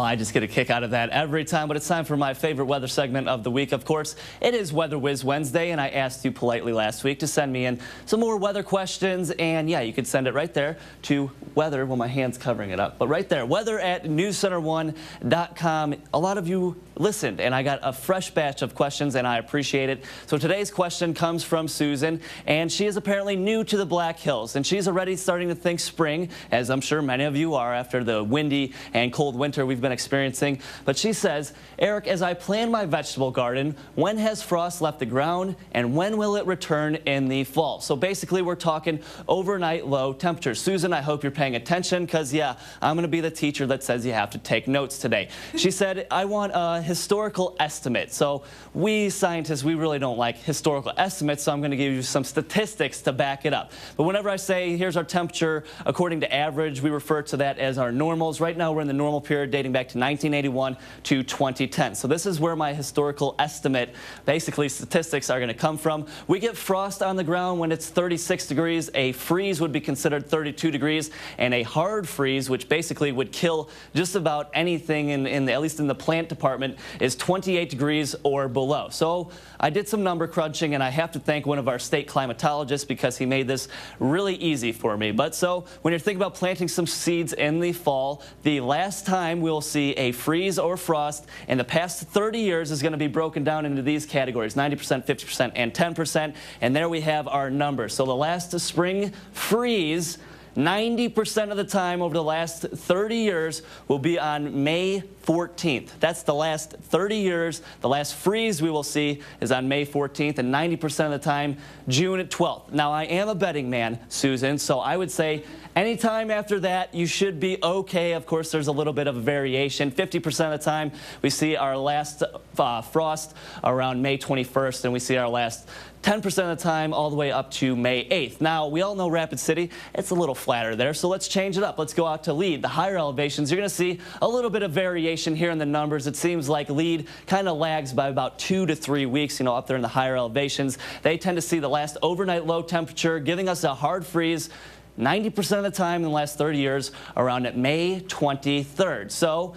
I just get a kick out of that every time, but it's time for my favorite weather segment of the week. Of course, it is Wiz Wednesday, and I asked you politely last week to send me in some more weather questions, and yeah, you could send it right there to weather, well, my hand's covering it up, but right there, weather@newscenter1.com. A lot of you listened, and I got a fresh batch of questions, and I appreciate it. So today's question comes from Susan, and she is apparently new to the Black Hills, and she's already starting to think spring, as I'm sure many of you are after the windy and cold winter we've been experiencing. But she says, Eric, as I plan my vegetable garden, when has frost left the ground, and when will it return in the fall? So basically, we're talking overnight low temperatures. Susan, I hope you're paying attention, because yeah, I'm going to be the teacher that says you have to take notes today. She said, I want a historical estimate. So we scientists, we really don't like historical estimates, so I'm going to give you some statistics to back it up. But whenever I say here's our temperature according to average, we refer to that as our normals. Right now we're in the normal period dating back to 1981 to 2010. So this is where my historical estimate, basically statistics, are going to come from. We get frost on the ground when it's 36 degrees. A freeze would be considered 32 degrees, and a hard freeze, which basically would kill just about anything at least in the plant department, is 28 degrees or below. So I did some number crunching, and I have to thank one of our state climatologists because he made this really easy for me. But so when you're thinking about planting some seeds in the fall, the last time we'll see a freeze or frost in the past 30 years is going to be broken down into these categories: 90%, 50%, and 10%. And there we have our numbers. So the last spring freeze, 90% of the time over the last 30 years will be on May 14th. That's the last 30 years. The last freeze we will see is on May 14th, and 90% of the time, June 12th. Now, I am a betting man, Susan, so I would say anytime after that, you should be okay. Of course, there's a little bit of a variation. 50% of the time, we see our last frost around May 21st, and we see our last 10% of the time all the way up to May 8th. Now, we all know Rapid City, it's a little flatter there, so let's change it up. Let's go out to Lead. The higher elevations, you're going to see a little bit of variation here in the numbers. It seems like Lead kind of lags by about 2 to 3 weeks, up there in the higher elevations. They tend to see the last overnight low temperature, giving us a hard freeze 90% of the time in the last 30 years around May 23rd. So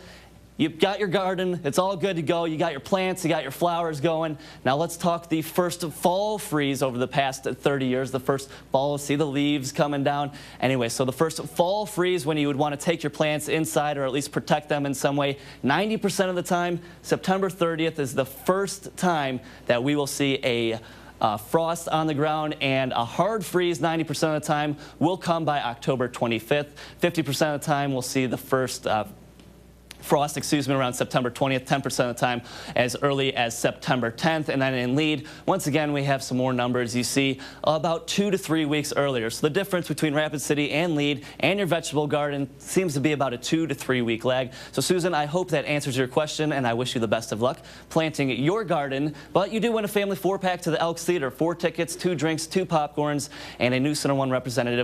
you've got your garden, it's all good to go, you got your plants, you got your flowers going. Now let's talk the first fall freeze over the past 30 years. The first fall, see the leaves coming down. Anyway, so the first fall freeze when you would want to take your plants inside or at least protect them in some way, 90% of the time, September 30th is the first time that we will see a frost on the ground, and a hard freeze 90% of the time will come by October 25th. 50% of the time we'll see the first frost, around September 20th, 10% of the time as early as September 10th. And then in Lead, once again, we have some more numbers. You see about 2 to 3 weeks earlier. So the difference between Rapid City and Lead and your vegetable garden seems to be about a 2 to 3 week lag. So Susan, I hope that answers your question, and I wish you the best of luck planting your garden. But you do win a family 4-pack to the Elks Theater, 4 tickets, 2 drinks, 2 popcorns, and a News Center 1 representative